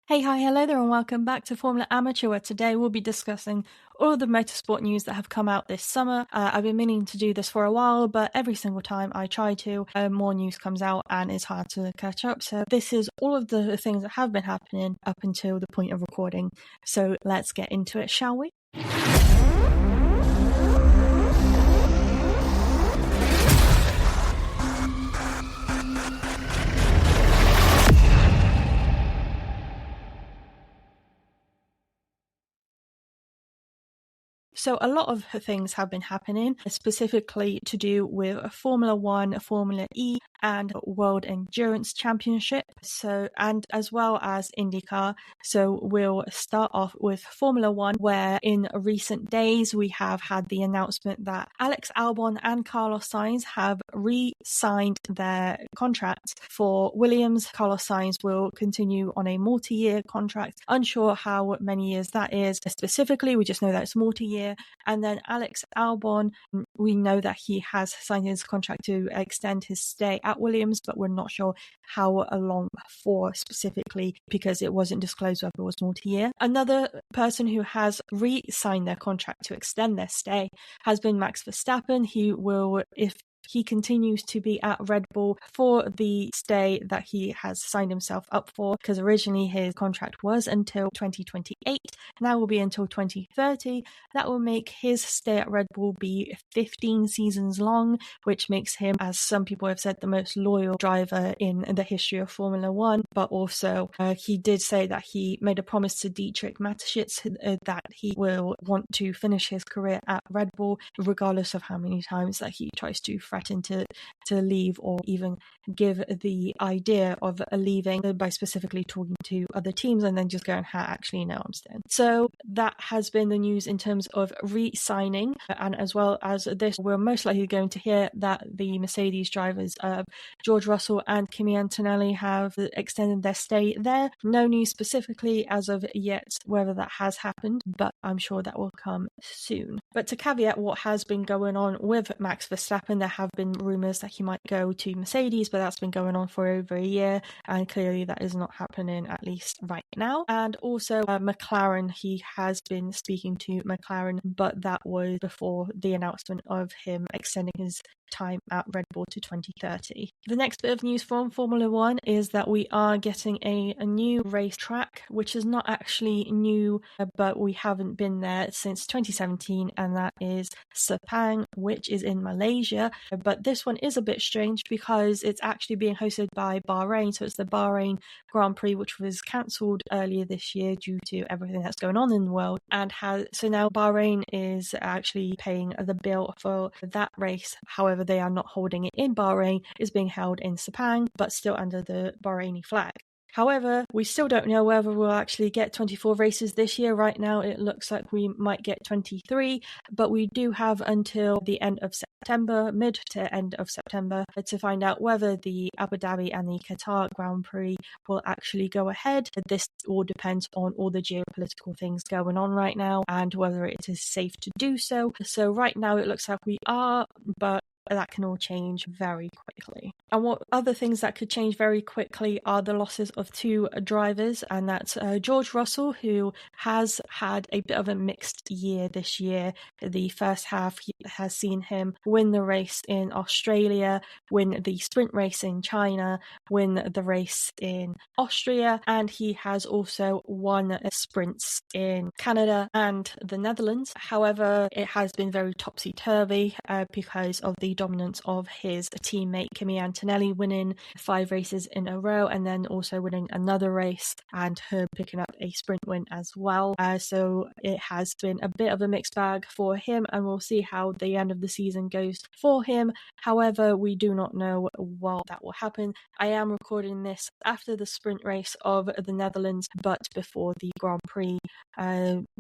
Hey, hi, hello there, and welcome back to Formula Amateur, where today we'll be discussing all of the motorsport news that have come out this summer. I've been meaning to do this for a while, but every single time I try to, more news comes out and it's hard to catch up. So this is all of the things that have been happening up until the point of recording. So let's get into it, shall we? So a lot of things have been happening, specifically to do with Formula One, Formula E, and World Endurance Championship. And as well as IndyCar. So we'll start off with Formula One, where in recent days we have had the announcement that Alex Albon and Carlos Sainz have re-signed their contracts for Williams. Carlos Sainz will continue on a multi-year contract. Unsure how many years that is specifically. We just know that it's multi-year. And then Alex Albon, we know that he has signed his contract to extend his stay at Williams, but we're not sure how long for specifically because it wasn't disclosed whether it was multi-year. Another person who has re-signed their contract to extend their stay has been Max Verstappen. He will, if he continues to be at Red Bull for the stay that he has signed himself up for, because originally his contract was until 2028, now will be until 2030. That will make his stay at Red Bull be 15 seasons long, which makes him, as some people have said, the most loyal driver in the history of Formula One. But also, he did say that he made a promise to Dietrich Mateschitz that he will want to finish his career at Red Bull, regardless of how many times that he tries to threaten to leave or even give the idea of leaving by specifically talking to other teams and then just going, actually, no, I'm staying. So that has been the news in terms of re-signing, and as well as this, we're most likely going to hear that the Mercedes drivers George Russell and Kimi Antonelli have extended their stay there. No news specifically as of yet whether that has happened, but I'm sure that will come soon. But to caveat what has been going on with Max Verstappen, there have been rumours that he might go to Mercedes, but that's been going on for over a year, and clearly that is not happening, at least right now. And also McLaren, he has been speaking to McLaren, but that was before the announcement of him extending his time at Red Bull to 2030. The next bit of news from Formula One is that we are getting a new race track, which is not actually new, but we haven't been there since 2017, and that is Sepang, which is in Malaysia. But this one is a bit strange because it's actually being hosted by Bahrain, so it's the Bahrain Grand Prix, which was cancelled earlier this year due to everything that's going on in the world, and so now Bahrain is actually paying the bill for that race. However, they are not holding it in Bahrain. It's being held in Sepang, but still under the Bahraini flag. However, we still don't know whether we'll actually get 24 races this year. Right now, it looks like we might get 23, but we do have until the end of September, mid to end of September, to find out whether the Abu Dhabi and the Qatar Grand Prix will actually go ahead. This all depends on all the geopolitical things going on right now and whether it is safe to do so. So right now, it looks like we are, but that can all change very quickly. And what other things that could change very quickly are the losses of two drivers, and that's George Russell, who has had a bit of a mixed year this year. The first half has seen him win the race in Australia, win the sprint race in China, win the race in Austria, and he has also won sprints in Canada and the Netherlands. However, it has been very topsy-turvy because of the dominance of his teammate Kimi Antonelli winning 5 races in a row and then also winning another race and her picking up a sprint win as well. So it has been a bit of a mixed bag for him, and we'll see how the end of the season goes for him. However, we do not know what that will happen. I am recording this after the sprint race of the Netherlands, but before the Grand Prix.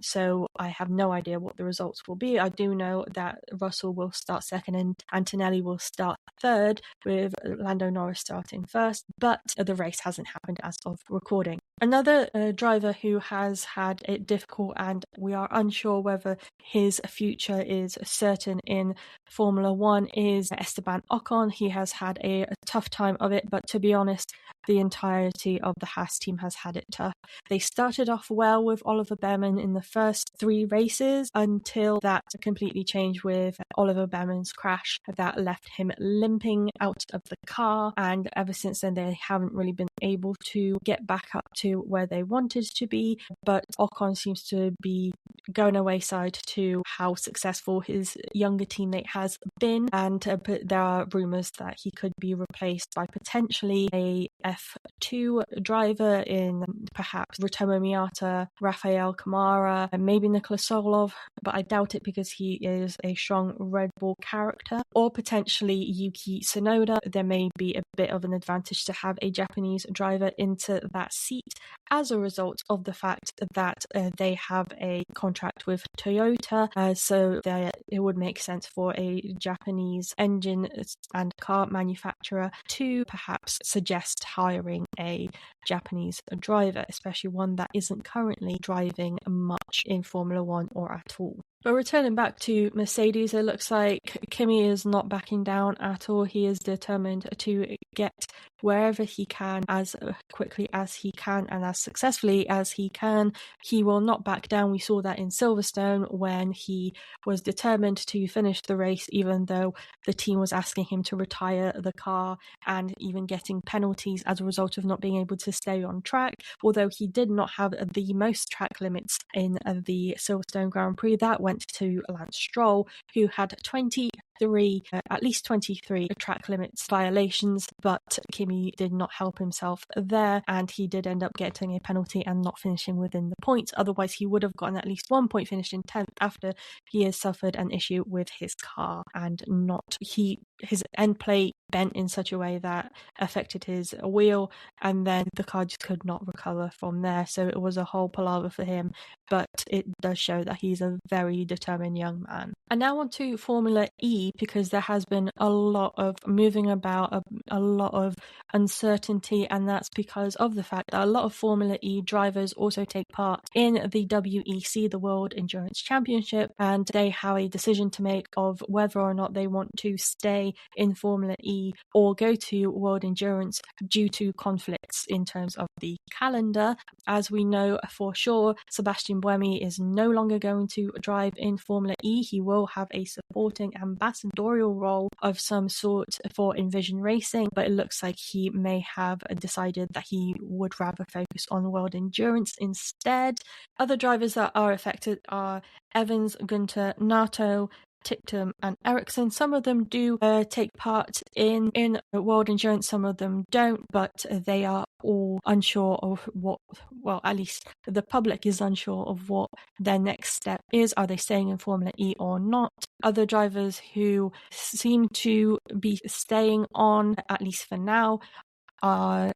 So I have no idea what the results will be. I do know that Russell will start second and Antonelli will start third, with Lando Norris starting first, but the race hasn't happened as of recording. Another driver who has had it difficult, and we are unsure whether his future is certain in Formula One, is Esteban Ocon. He has had a tough time of it, but to be honest, the entirety of the Haas team has had it tough. They started off well with Oliver Behrman in the first 3 races until that completely changed with Oliver Behrman's crash that left him limping out of the car, and ever since then they haven't really been able to get back up to where they wanted to be. But Ocon seems to be going a wayside to how successful his younger teammate has been, and there are rumours that he could be replaced by potentially a F2 driver in perhaps Ritomo Miata, Rafael Kamara, and maybe Nicolas Sokolov, but I doubt it because he is a strong Red Bull character, or potentially Yuki Tsunoda. There may be a bit of an advantage to have a Japanese driver into that seat as a result of the fact that they have a contract with Toyota, so that it would make sense for a Japanese engine and car manufacturer to perhaps suggest hiring a Japanese driver, especially one that isn't currently driving much in Formula One or at all. But returning back to Mercedes, it looks like Kimi is not backing down at all. He is determined to get wherever he can as quickly as he can and as successfully as he can. He will not back down. We saw that in Silverstone when he was determined to finish the race even though the team was asking him to retire the car and even getting penalties as a result of not being able to stay on track. Although he did not have the most track limits in the Silverstone Grand Prix, that went to Lance Stroll, who had at least 23 track limits violations, but Kimi did not help himself there, and he did end up getting a penalty and not finishing within the points. Otherwise, he would have gotten at least 1 point, finished in 10th after he has suffered an issue with his car and his end plate bent in such a way that affected his wheel, and then the car just could not recover from there. So it was a whole palaver for him, but it does show that he's a very determined young man. And now on to Formula E, because there has been a lot of moving about, a lot of uncertainty, and that's because of the fact that a lot of Formula E drivers also take part in the WEC, the World Endurance Championship, and they have a decision to make of whether or not they want to stay in Formula E or go to World Endurance due to conflicts in terms of the calendar. As we know for sure, Sebastian Buemi is no longer going to drive in Formula E. He will have a supporting ambassadorial role of some sort for Envision Racing, but it looks like he may have decided that he would rather focus on World Endurance instead. Other drivers that are affected are Evans, Gunter, Nato, Tictum and Ericsson. Some of them do take part in World Endurance, some of them don't, but they are all unsure of at least the public is unsure of what their next step is. Are they staying in Formula E or not? Other drivers who seem to be staying on, at least for now, are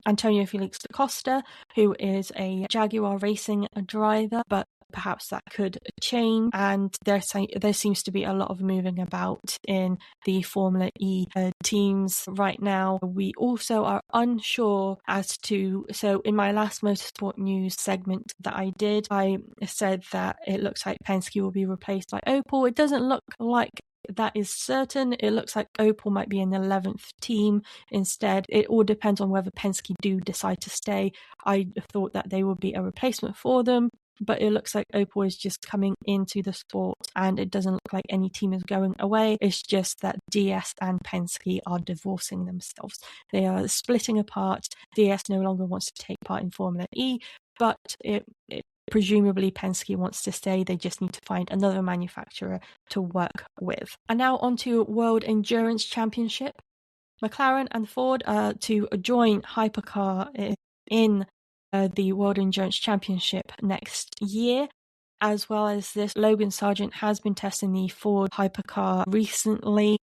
Antonio Felix da Costa, who is a Jaguar Racing driver, but perhaps that could change, and there seems to be a lot of moving about in the Formula E teams right now. We also are unsure as to, so in my last Motorsport News segment that I did, I said that it looks like Penske will be replaced by Opel. It doesn't look like that is certain. It looks like Opel might be an 11th team instead. It all depends on whether Penske do decide to stay. I thought that they would be a replacement for them, but it looks like Opel is just coming into the sport, and it doesn't look like any team is going away. It's just that DS and Penske are divorcing themselves. They are splitting apart. DS no longer wants to take part in Formula E, but presumably Penske wants to stay. They just need to find another manufacturer to work with. And now on to World Endurance Championship. McLaren and Ford are to join Hypercar in the World Endurance Championship next year. As well as this, Logan Sargent has been testing the Ford Hypercar recently.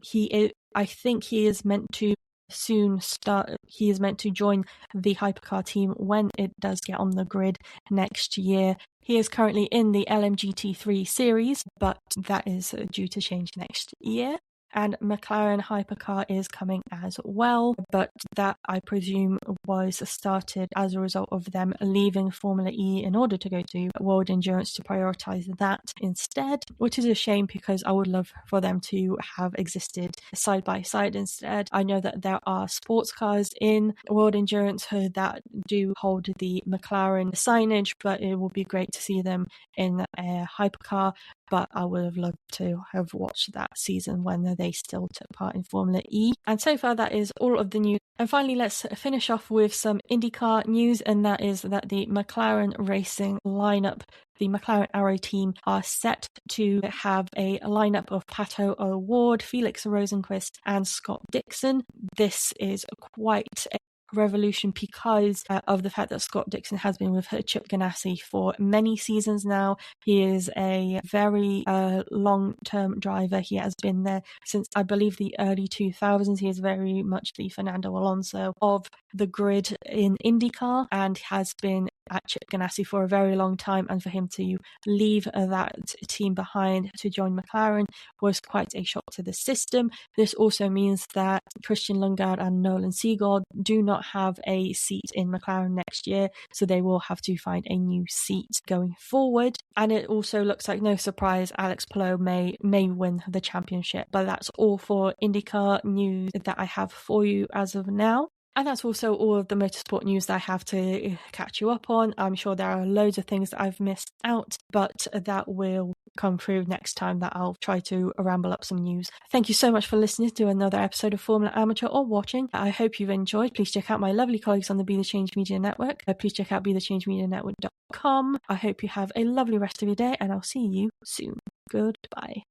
I think he is meant to soon start. He is meant to join the Hypercar team when it does get on the grid next year. He is currently in the LMGT3 series, but that is due to change next year. and McLaren Hypercar is coming as well, but that I presume was started as a result of them leaving Formula E in order to go to World Endurance to prioritize that instead, which is a shame because I would love for them to have existed side by side instead. I know that there are sports cars in World Endurance that do hold the McLaren signage, but it would be great to see them in a hypercar. But I would have loved to have watched that season when they still took part in Formula E. And so far, that is all of the news. And finally, let's finish off with some IndyCar news, and that is that the McLaren Racing lineup, the McLaren Arrow team, are set to have a lineup of Pato O'Ward, Felix Rosenqvist, and Scott Dixon. This is quite a revolution because of the fact that Scott Dixon has been with Chip Ganassi for many seasons now. He is a very long-term driver. He has been there since, I believe, the early 2000s. He is very much the Fernando Alonso of the grid in IndyCar and has been at Chip Ganassi for a very long time, and for him to leave that team behind to join McLaren was quite a shock to the system. This also means that Christian Lundgaard and Nolan Seagold do not have a seat in McLaren next year, so they will have to find a new seat going forward. And it also looks like, no surprise, Alex Palou may win the championship. But that's all for IndyCar news that I have for you as of now. And that's also all of the motorsport news that I have to catch you up on. I'm sure there are loads of things that I've missed out, but that will come through next time that I'll try to ramble up some news. Thank you so much for listening to another episode of Formula Amateur or watching. I hope you've enjoyed. Please check out my lovely colleagues on the Be The Change Media Network. Please check out BeTheChangeMediaNetwork.com. I hope you have a lovely rest of your day, and I'll see you soon. Goodbye.